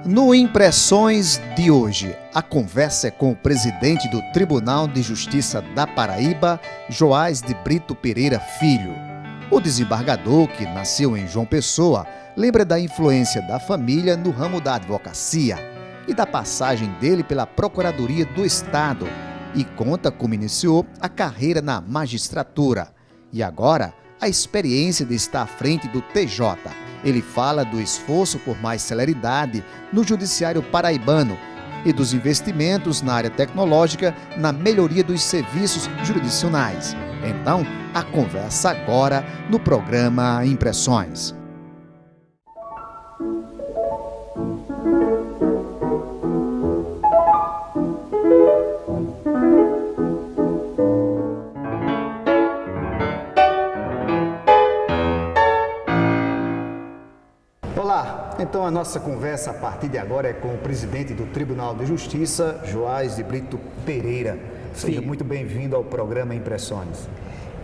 No Impressões de hoje, a conversa é com o presidente do Tribunal de Justiça da Paraíba, Joás de Brito Pereira Filho. O desembargador, que nasceu em João Pessoa, lembra da influência da família no ramo da advocacia e da passagem dele pela Procuradoria do Estado e conta como iniciou a carreira na magistratura e agora a experiência de estar à frente do TJ. Ele fala do esforço por mais celeridade no judiciário paraibano e dos investimentos na área tecnológica na melhoria dos serviços jurisdicionais. Então, a conversa agora no programa Impressões. Então a nossa conversa a partir de agora é com o presidente do Tribunal de Justiça, Joás de Brito Pereira. Seja muito bem-vindo ao programa Impressões.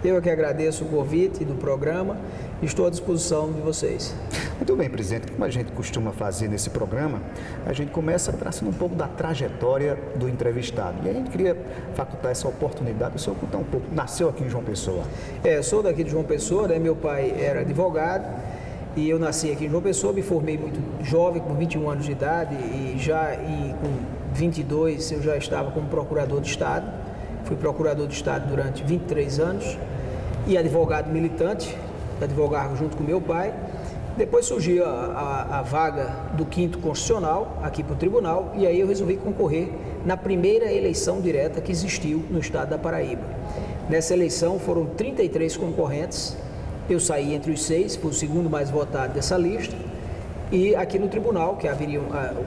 Eu que agradeço o convite do programa e estou à disposição de vocês. Muito bem, presidente. Como a gente costuma fazer nesse programa, a gente começa traçando um pouco da trajetória do entrevistado. E a gente queria facultar essa oportunidade, o senhor contar um pouco. Nasceu aqui em João Pessoa? Sou daqui de João Pessoa, né? Meu pai era advogado. E eu nasci aqui em João Pessoa, me formei muito jovem, com 21 anos de idade, e com 22 eu já estava como procurador de Estado. Fui procurador de Estado durante 23 anos e advogado militante, advogava junto com meu pai. Depois surgiu a vaga do 5º Constitucional aqui para o Tribunal, e aí eu resolvi concorrer na primeira eleição direta que existiu no estado da Paraíba. Nessa eleição foram 33 concorrentes. Eu saí entre os 6, fui o segundo mais votado dessa lista, e aqui no tribunal, que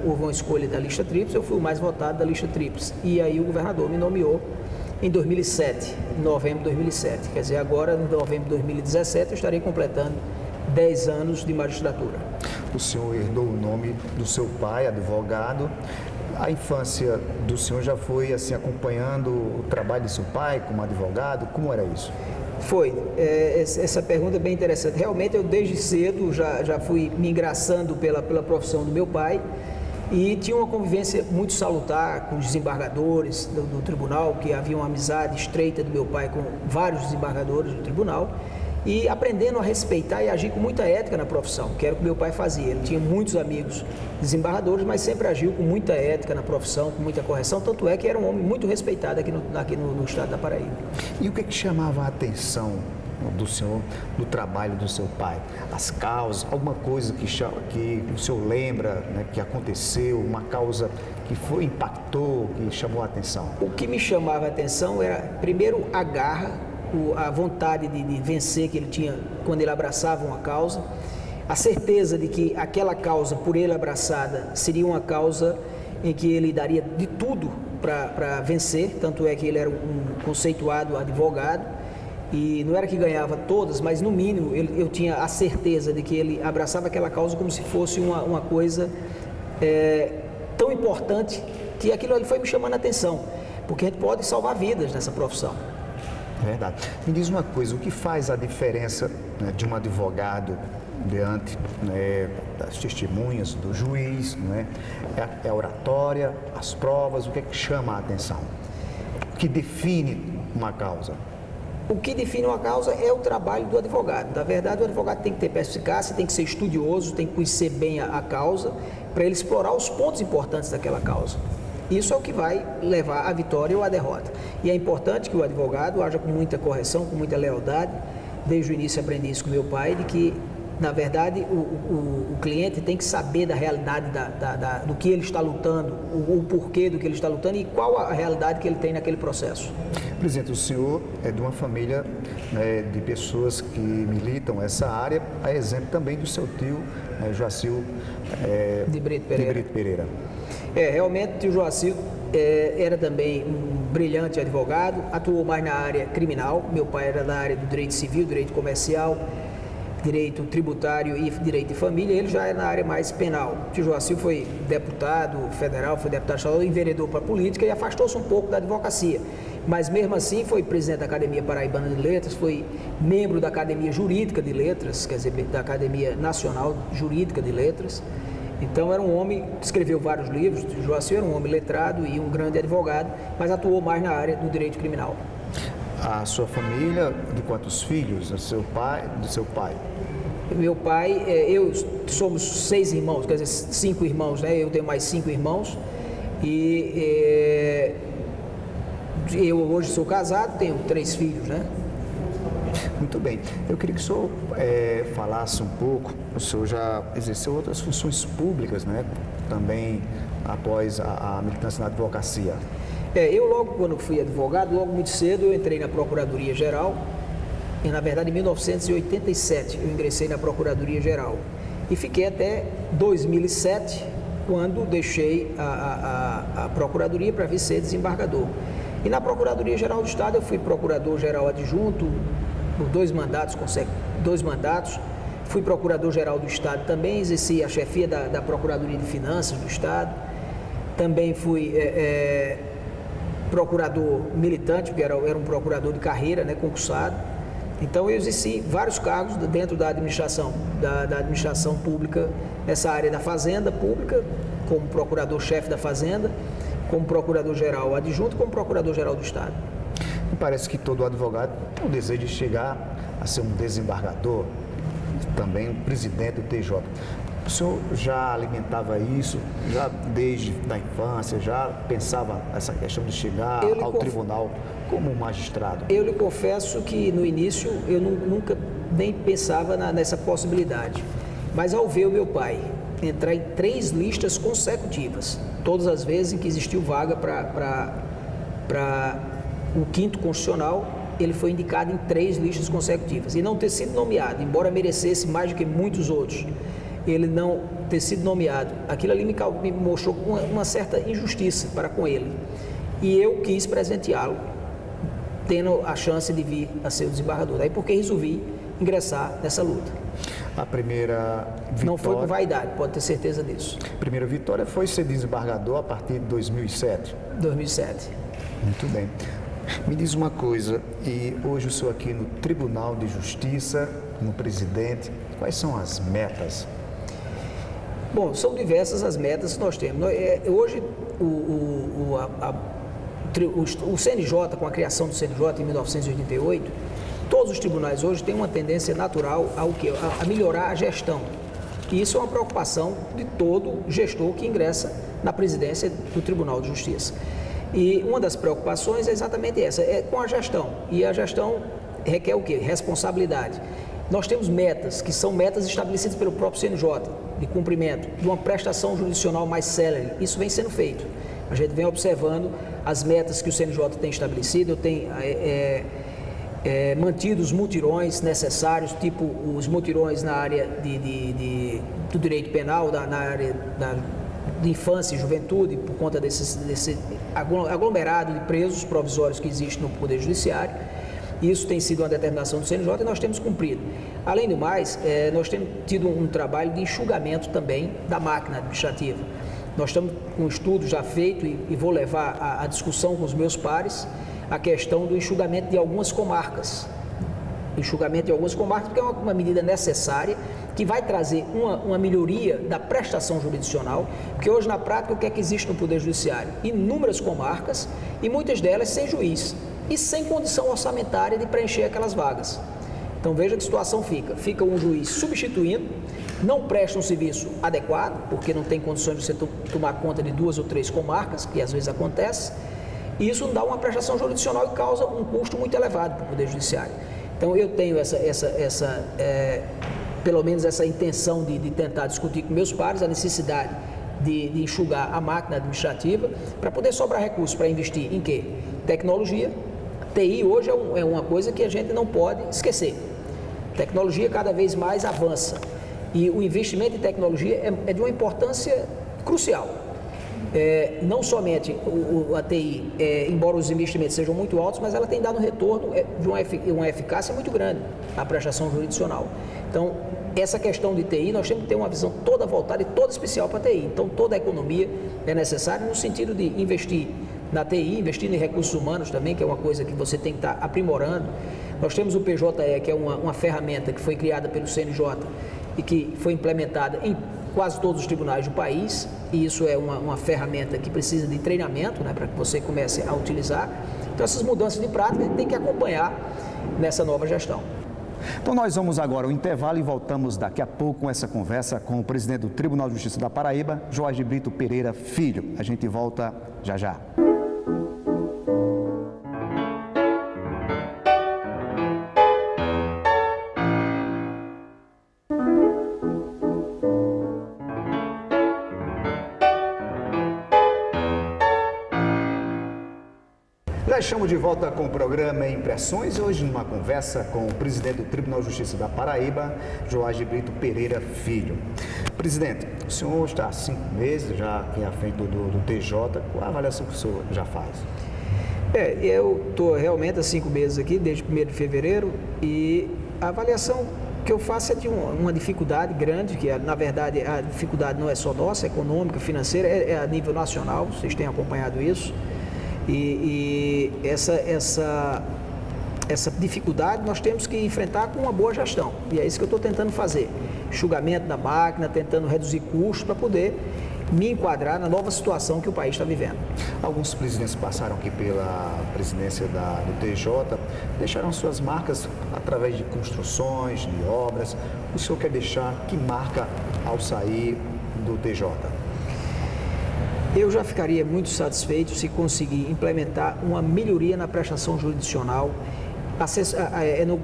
houve uma escolha da lista tríplice, eu fui o mais votado da lista tríplice. E aí o governador me nomeou em 2007, em novembro de 2007. Quer dizer, agora, em novembro de 2017, eu estarei completando 10 anos de magistratura. O senhor herdou o nome do seu pai, advogado. A infância do senhor já foi assim acompanhando o trabalho de seu pai como advogado? Como era isso? Foi. Essa pergunta é bem interessante. Realmente, eu desde cedo já fui me engraçando pela profissão do meu pai e tinha uma convivência muito salutar com os desembargadores do tribunal, que havia uma amizade estreita do meu pai com vários desembargadores do tribunal, e aprendendo a respeitar e agir com muita ética na profissão, que era o que meu pai fazia. Ele tinha muitos amigos desembargadores, mas sempre agiu com muita ética na profissão, com muita correção, tanto é que era um homem muito respeitado aqui no estado da Paraíba. E o que chamava a atenção do senhor, do trabalho do seu pai? As causas, alguma coisa que o senhor lembra, né, que aconteceu, uma causa que impactou, que chamou a atenção? O que me chamava a atenção era, primeiro, a garra, a vontade de vencer que ele tinha quando ele abraçava uma causa, a certeza de que aquela causa, por ele abraçada, seria uma causa em que ele daria de tudo para vencer, tanto é que ele era um conceituado advogado, e não era que ganhava todas, mas no mínimo eu tinha a certeza de que ele abraçava aquela causa como se fosse uma coisa tão importante, que aquilo ali foi me chamando a atenção, porque a gente pode salvar vidas nessa profissão. Verdade. Me diz uma coisa, o que faz a diferença, né, de um advogado diante, né, das testemunhas, do juiz, né? É a oratória, as provas, o que é que chama a atenção? O que define uma causa? O que define uma causa é o trabalho do advogado. Na verdade, o advogado tem que ter perspicácia, tem que ser estudioso, tem que conhecer bem a causa, para ele explorar os pontos importantes daquela causa. Isso é o que vai levar à vitória ou à derrota. E é importante que o advogado haja com muita correção, com muita lealdade. Desde o início aprendi isso com meu pai, de que, na verdade, o cliente tem que saber da realidade do que ele está lutando, o porquê do que ele está lutando e qual a realidade que ele tem naquele processo. Presidente, o senhor é de uma família, né, de pessoas que militam essa área, a exemplo também do seu tio, Joacil de Brito Pereira. Realmente, o tio Joacil era também um brilhante advogado, atuou mais na área criminal. Meu pai era da área do direito civil, direito comercial, direito tributário e direito de família. Ele já era na área mais penal. O tio Joacil foi deputado federal, foi deputado estadual, enveredou para a política e afastou-se um pouco da advocacia. Mas mesmo assim foi presidente da Academia Paraibana de Letras, foi membro da Academia Jurídica de Letras, quer dizer, da Academia Nacional Jurídica de Letras, Então era um homem que escreveu vários livros. Joacir era um homem letrado e um grande advogado, mas atuou mais na área do direito criminal. A sua família, de quantos filhos? Do seu pai? Meu pai, eu somos 6 irmãos, quer dizer, 5 irmãos, né? Eu tenho mais 5 irmãos e eu hoje sou casado, tenho 3 filhos, né? Muito bem. Eu queria que o senhor falasse um pouco. O senhor já exerceu outras funções públicas, né? Também após a militância na advocacia. Eu logo quando fui advogado, logo muito cedo eu entrei na Procuradoria-Geral. E, na verdade, em 1987 eu ingressei na Procuradoria-Geral e fiquei até 2007, quando deixei a Procuradoria para vir ser desembargador. E na Procuradoria-Geral do Estado eu fui Procurador-Geral Adjunto por 2 mandatos, fui Procurador-Geral do Estado também, exerci a chefia da Procuradoria de Finanças do Estado, também fui procurador militante, porque era um procurador de carreira, né, concursado. Então eu exerci vários cargos dentro da administração, da administração pública, nessa área da fazenda pública, como procurador-chefe da fazenda, como procurador-geral adjunto, como procurador-geral do Estado. Me parece que todo advogado tem o desejo de chegar a ser um desembargador, também um presidente do TJ. O senhor já alimentava isso, já desde a infância, já pensava essa questão de chegar ao tribunal como magistrado? Eu lhe confesso que no início eu nunca nem pensava nessa possibilidade, mas ao ver o meu pai entrar em 3 listas consecutivas, todas as vezes em que existiu vaga para o 5º constitucional, ele foi indicado em 3 listas consecutivas e não ter sido nomeado, embora merecesse mais do que muitos outros. Ele não ter sido nomeado, aquilo ali me mostrou uma certa injustiça para com ele. E eu quis presenteá-lo, tendo a chance de vir a ser o desembargador. Daí porque resolvi ingressar nessa luta. A primeira vitória... Não foi por vaidade, pode ter certeza disso. A primeira vitória foi ser desembargador a partir de 2007? 2007. Muito bem. Me diz uma coisa, e hoje eu sou aqui no Tribunal de Justiça, como presidente, quais são as metas? Bom, são diversas as metas que nós temos. Hoje, o CNJ, com a criação do CNJ em 1988, todos os tribunais hoje têm uma tendência natural a melhorar a gestão. E isso é uma preocupação de todo gestor que ingressa na presidência do Tribunal de Justiça. E uma das preocupações é exatamente essa, é com a gestão. E a gestão requer o quê? Responsabilidade. Nós temos metas, que são metas estabelecidas pelo próprio CNJ, de cumprimento, de uma prestação jurisdicional mais célere. Isso vem sendo feito. A gente vem observando as metas que o CNJ tem estabelecido, tem mantido os mutirões necessários, tipo os mutirões na área do direito penal, na área de infância e juventude, por conta desse aglomerado de presos provisórios que existe no Poder Judiciário. Isso tem sido uma determinação do CNJ e nós temos cumprido. Além do mais, nós temos tido um trabalho de enxugamento também da máquina administrativa. Nós estamos com um estudo já feito e vou levar a discussão com os meus pares a questão do enxugamento de algumas comarcas. Enxugamento de algumas comarcas, porque é uma medida necessária que vai trazer uma melhoria da prestação jurisdicional, porque hoje na prática o que é que existe no Poder Judiciário? Inúmeras comarcas e muitas delas sem juiz e sem condição orçamentária de preencher aquelas vagas. Então veja que situação fica um juiz substituindo, não presta um serviço adequado, porque não tem condições de você tomar conta de 2 ou 3 comarcas, que às vezes acontece, e isso dá uma prestação jurisdicional e causa um custo muito elevado para o Poder Judiciário. Então eu tenho pelo menos essa intenção de tentar discutir com meus pares a necessidade de enxugar a máquina administrativa para poder sobrar recursos para investir em quê? Tecnologia. TI hoje é uma coisa que a gente não pode esquecer. Tecnologia cada vez mais avança e o investimento em tecnologia é de uma importância crucial. Não somente a TI, embora os investimentos sejam muito altos, mas ela tem dado um retorno de uma eficácia muito grande na prestação jurisdicional. Então, essa questão de TI, nós temos que ter uma visão toda voltada e toda especial para a TI. Então, toda a economia é necessária no sentido de investir na TI, investir em recursos humanos também, que é uma coisa que você tem que estar aprimorando. Nós temos o PJE, que é uma ferramenta que foi criada pelo CNJ e que foi implementada em quase todos os tribunais do país, e isso é uma ferramenta que precisa de treinamento, né, para que você comece a utilizar. Então, essas mudanças de prática a gente tem que acompanhar nessa nova gestão. Então nós vamos agora ao intervalo e voltamos daqui a pouco com essa conversa com o presidente do Tribunal de Justiça da Paraíba, Joás de Brito Pereira Filho. A gente volta já já. Já estamos de volta com o programa Impressões e hoje numa conversa com o presidente do Tribunal de Justiça da Paraíba, Joás de Brito Pereira Filho. Presidente, o senhor está há 5 meses já aqui à frente do TJ, qual a avaliação que o senhor já faz? Eu estou realmente há 5 meses aqui, desde 1º de fevereiro, e a avaliação que eu faço é de uma dificuldade grande, que na verdade a dificuldade não é só nossa, é econômica, financeira, é a nível nacional, vocês têm acompanhado isso. E essa dificuldade nós temos que enfrentar com uma boa gestão. E é isso que eu estou tentando fazer. Enxugamento da máquina, tentando reduzir custos para poder me enquadrar na nova situação que o país está vivendo. Alguns presidentes passaram aqui pela presidência do TJ, deixaram suas marcas através de construções, de obras. O senhor quer deixar que marca ao sair do TJ? Eu já ficaria muito satisfeito se conseguir implementar uma melhoria na prestação jurisdicional,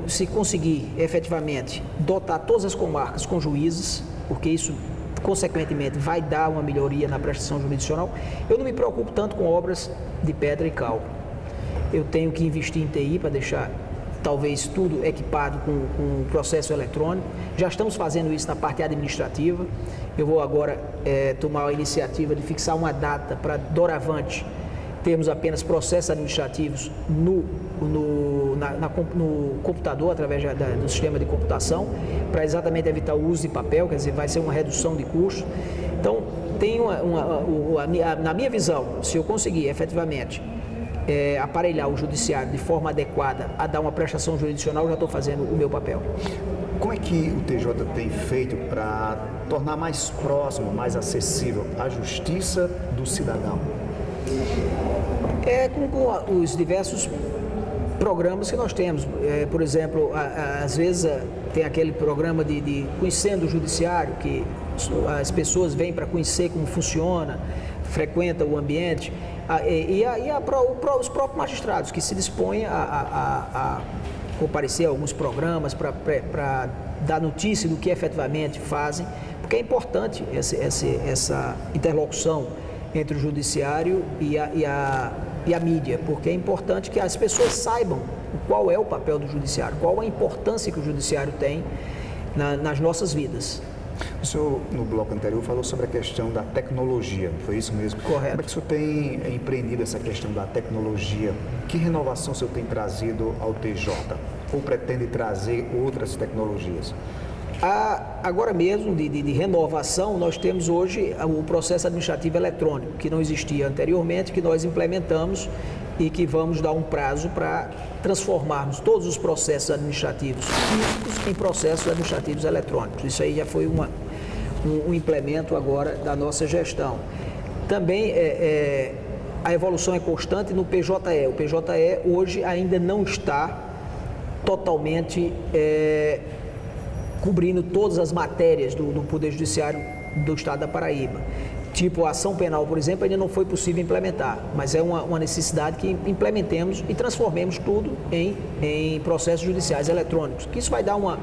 se conseguir efetivamente dotar todas as comarcas com juízes, porque isso consequentemente vai dar uma melhoria na prestação jurisdicional. Eu não me preocupo tanto com obras de pedra e cal. Eu tenho que investir em TI para deixar talvez tudo equipado com processo eletrônico. Já estamos fazendo isso na parte administrativa. Eu vou agora tomar a iniciativa de fixar uma data para doravante termos apenas processos administrativos no computador, através do sistema de computação, para exatamente evitar o uso de papel, quer dizer, vai ser uma redução de custos. Então, na minha visão, se eu conseguir efetivamente aparelhar o judiciário de forma adequada a dar uma prestação jurisdicional, eu já estou fazendo o meu papel. Como é que o TJ tem feito para tornar mais próximo, mais acessível a justiça do cidadão? Com os diversos programas que nós temos. Por exemplo, às vezes tem aquele programa de Conhecendo o Judiciário, que as pessoas vêm para conhecer como funciona, frequentam o ambiente, os próprios magistrados que se dispõem a comparecer a alguns programas para dar notícia do que efetivamente fazem, porque é importante essa interlocução entre o judiciário e a mídia, porque é importante que as pessoas saibam qual é o papel do judiciário, qual a importância que o judiciário tem nas nossas vidas. O senhor, no bloco anterior, falou sobre a questão da tecnologia, foi isso mesmo? Correto. Como é que o senhor tem empreendido essa questão da tecnologia? Que renovação o senhor tem trazido ao TJ? Ou pretende trazer outras tecnologias? Agora mesmo, de renovação, nós temos hoje o processo administrativo eletrônico, que não existia anteriormente, que nós implementamos e que vamos dar um prazo para transformarmos todos os processos administrativos físicos em processos administrativos eletrônicos. Isso aí já foi um implemento agora da nossa gestão. Também a evolução é constante no PJE. O PJE hoje ainda não está totalmente cobrindo todas as matérias do Poder Judiciário do Estado da Paraíba. Tipo, a ação penal, por exemplo, ainda não foi possível implementar, mas é uma necessidade que implementemos e transformemos tudo em processos judiciais eletrônicos, que isso vai dar uma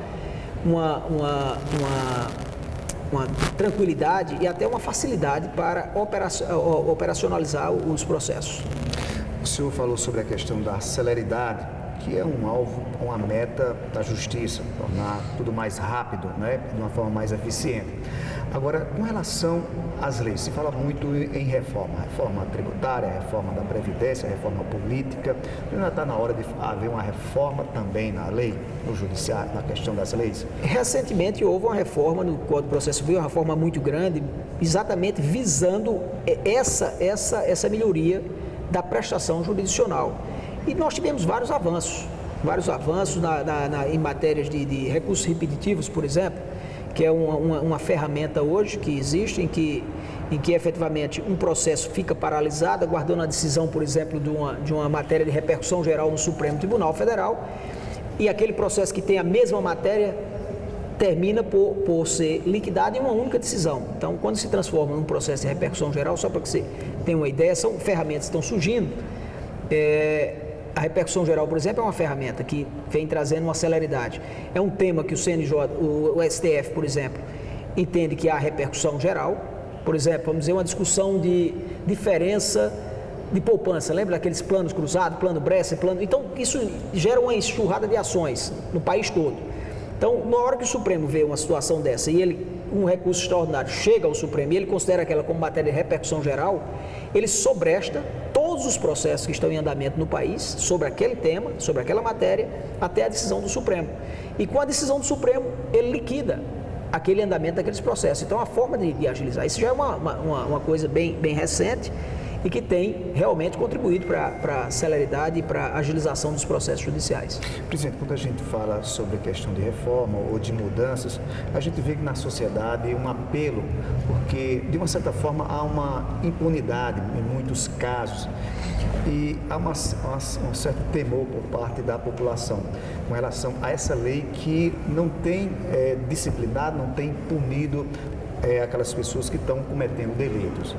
tranquilidade e até uma facilidade para operacionalizar os processos. O senhor falou sobre a questão da celeridade, que é um alvo, uma meta da justiça, tornar tudo mais rápido, né, de uma forma mais eficiente. Agora, com relação às leis, se fala muito em reforma tributária, reforma da Previdência, reforma política. Ainda está na hora de haver uma reforma também na lei, no judiciário, na questão das leis? Recentemente houve uma reforma no Código de Processo Civil, uma reforma muito grande, exatamente visando essa melhoria da prestação jurisdicional. E nós tivemos vários avanços em matérias de recursos repetitivos, por exemplo, que é uma ferramenta hoje que existe, em que efetivamente um processo fica paralisado, aguardando a decisão, por exemplo, de uma matéria de repercussão geral no Supremo Tribunal Federal, e aquele processo que tem a mesma matéria termina por ser liquidado em uma única decisão. Então, quando se transforma num processo de repercussão geral, só para que você tenha uma ideia, são ferramentas que estão surgindo. A repercussão geral, por exemplo, é uma ferramenta que vem trazendo uma celeridade. É um tema que o CNJ, o STF, por exemplo, entende que há repercussão geral. Por exemplo, vamos dizer, uma discussão de diferença de poupança. Lembra daqueles planos cruzados, plano Bresser, plano... Então, isso gera uma enxurrada de ações no país todo. Então, na hora que o Supremo vê uma situação dessa e um recurso extraordinário chega ao Supremo e ele considera aquela como matéria de repercussão geral, ele sobresta todos os processos que estão em andamento no país sobre aquele tema, sobre aquela matéria, até a decisão do Supremo. E com a decisão do Supremo, ele liquida aquele andamento daqueles processos. Então, a forma de agilizar, isso já é uma coisa bem recente e que tem realmente contribuído para a celeridade e para a agilização dos processos judiciais. Presidente, quando a gente fala sobre a questão de reforma ou de mudanças, a gente vê que na sociedade um apelo, porque de uma certa forma há uma impunidade em muitos casos e há um certo temor por parte da população com relação a essa lei que não tem disciplinado, não tem punido aquelas pessoas que estão cometendo delitos.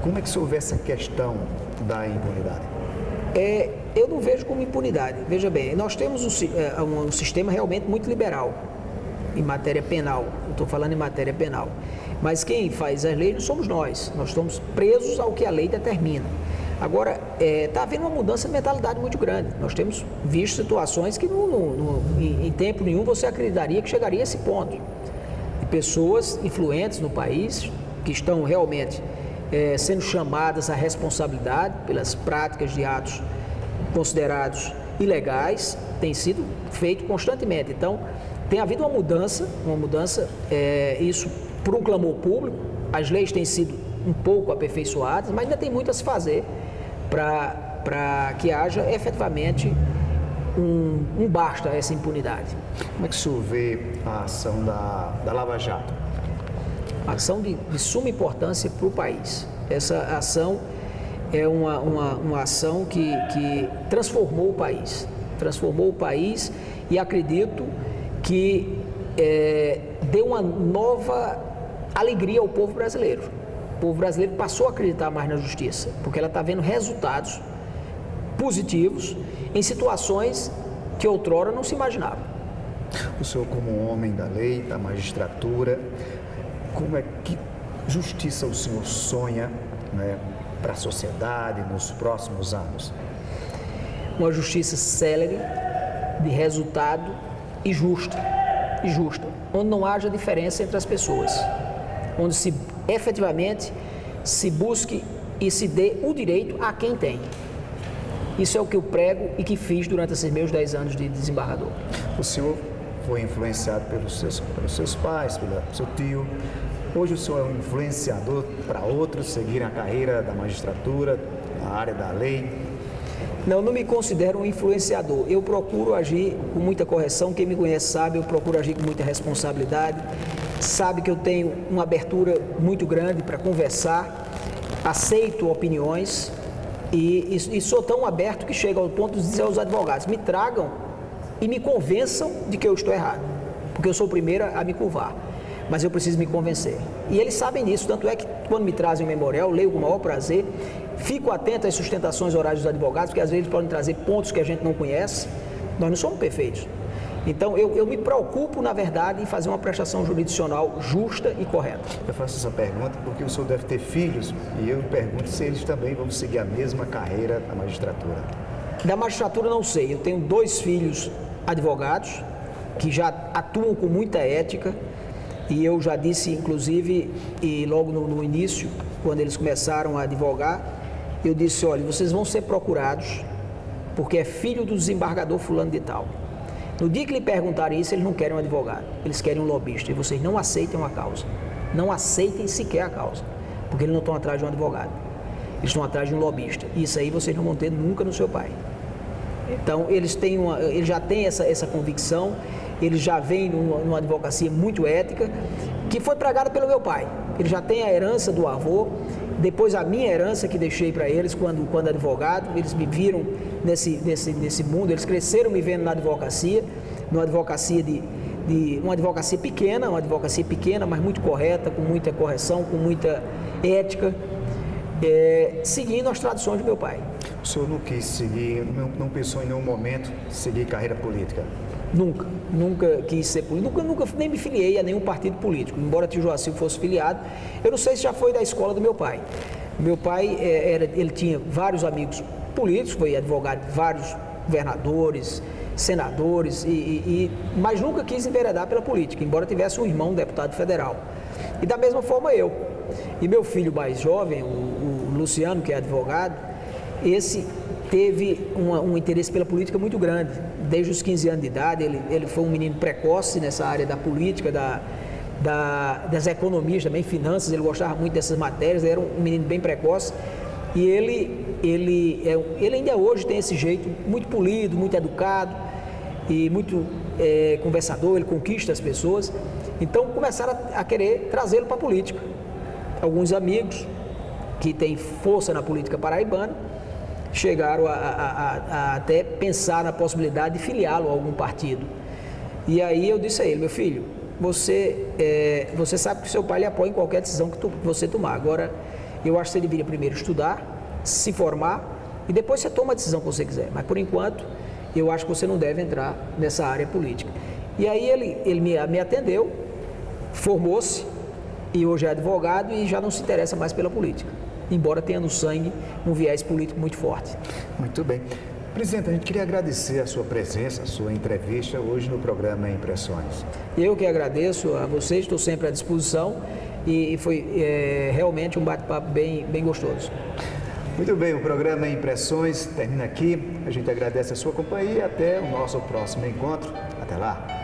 Como é que se houve essa questão da impunidade? Eu não vejo como impunidade. Veja bem, nós temos um sistema realmente muito liberal em matéria penal. Eu estou falando em matéria penal. Mas quem faz as leis não somos nós. Nós estamos presos ao que a lei determina. Agora, está havendo uma mudança de mentalidade muito grande. Nós temos visto situações que em tempo nenhum você acreditaria que chegaria a esse ponto. De pessoas influentes no país que estão realmente sendo chamadas à responsabilidade pelas práticas de atos considerados ilegais, tem sido feito constantemente. Então, tem havido uma mudança, isso por um clamor público, as leis têm sido um pouco aperfeiçoadas, mas ainda tem muito a se fazer para que haja efetivamente um basta a essa impunidade. Como é que o senhor vê a ação da Lava Jato? Ação de suma importância para o país. Essa ação é uma ação que transformou o país e acredito que deu uma nova alegria ao povo brasileiro. O povo brasileiro passou a acreditar mais na justiça, porque ela está vendo resultados positivos em situações que outrora não se imaginava. O senhor, como um homem da lei, da magistratura, como é que justiça o senhor sonha, né, para a sociedade nos próximos anos? Uma justiça célere, de resultado e justa, onde não haja diferença entre as pessoas, onde efetivamente se busque e se dê o direito a quem tem. Isso é o que eu prego e que fiz durante esses meus 10 anos de desembargador. O senhor foi influenciado pelos seus pais, pelo seu tio. Hoje o senhor é um influenciador para outros seguirem a carreira da magistratura, na área da lei? Não me considero um influenciador. Eu procuro agir com muita correção. Quem me conhece sabe, eu procuro agir com muita responsabilidade. Sabe que eu tenho uma abertura muito grande para conversar, aceito opiniões e sou tão aberto que chego ao ponto de dizer aos advogados, me tragam e me convençam de que eu estou errado, porque eu sou o primeiro a me curvar. Mas eu preciso me convencer. E eles sabem disso, tanto é que quando me trazem um memorial, eu leio com o maior prazer, fico atento às sustentações orais dos advogados, porque às vezes eles podem trazer pontos que a gente não conhece. Nós não somos perfeitos. Então, eu me preocupo, na verdade, em fazer uma prestação jurisdicional justa e correta. Eu faço essa pergunta porque o senhor deve ter filhos e eu pergunto se eles também vão seguir a mesma carreira da magistratura. Da magistratura não sei. Eu tenho 2 filhos advogados que já atuam com muita ética. E eu já disse, inclusive, e logo no início, quando eles começaram a advogar, eu disse, olha, vocês vão ser procurados porque é filho do desembargador fulano de tal. No dia que lhe perguntarem isso, eles não querem um advogado, eles querem um lobista. E vocês não aceitem uma causa, não aceitem sequer a causa, porque eles não estão atrás de um advogado, eles estão atrás de um lobista. E isso aí vocês não vão ter nunca no seu pai. Então, eles já têm essa convicção ele já vem numa advocacia muito ética, que foi pregada pelo meu pai. Ele já tem a herança do avô, depois a minha herança que deixei para eles quando advogado. Eles me viram nesse mundo, eles cresceram me vendo na advocacia, numa advocacia uma advocacia pequena, mas muito correta, com muita correção, com muita ética, seguindo as tradições do meu pai. O senhor não quis seguir, não pensou em nenhum momento seguir carreira política? Nunca quis ser político, nunca nem me filiei a nenhum partido político, embora tio Joacir fosse filiado. Eu não sei se já foi da escola do meu pai. Meu pai, ele tinha vários amigos políticos, foi advogado de vários governadores, senadores, mas nunca quis enveredar pela política, embora tivesse um irmão deputado federal. E da mesma forma eu. E meu filho mais jovem, o Luciano, que é advogado, esse teve um interesse pela política muito grande. Desde os 15 anos de idade, ele foi um menino precoce nessa área da política, das economias, também finanças. Ele gostava muito dessas matérias, ele era um menino bem precoce. E ele ainda hoje tem esse jeito muito polido, muito educado e muito conversador. Ele conquista as pessoas. Então começaram a querer trazê-lo para a política. Alguns amigos que têm força na política paraibana chegaram a até pensar na possibilidade de filiá-lo a algum partido. E aí eu disse a ele: meu filho, você sabe que o seu pai lhe apoia em qualquer decisão que você tomar. Agora, eu acho que você deveria primeiro estudar, se formar, e depois você toma a decisão que você quiser. Mas, por enquanto, eu acho que você não deve entrar nessa área política. E aí ele me atendeu, formou-se, e hoje é advogado e já não se interessa mais pela política, embora tenha no sangue um viés político muito forte. Muito bem. Presidente, a gente queria agradecer a sua presença, a sua entrevista hoje no programa Impressões. Eu que agradeço a vocês, estou sempre à disposição e foi realmente um bate-papo bem gostoso. Muito bem, o programa Impressões termina aqui. A gente agradece a sua companhia e até o nosso próximo encontro. Até lá!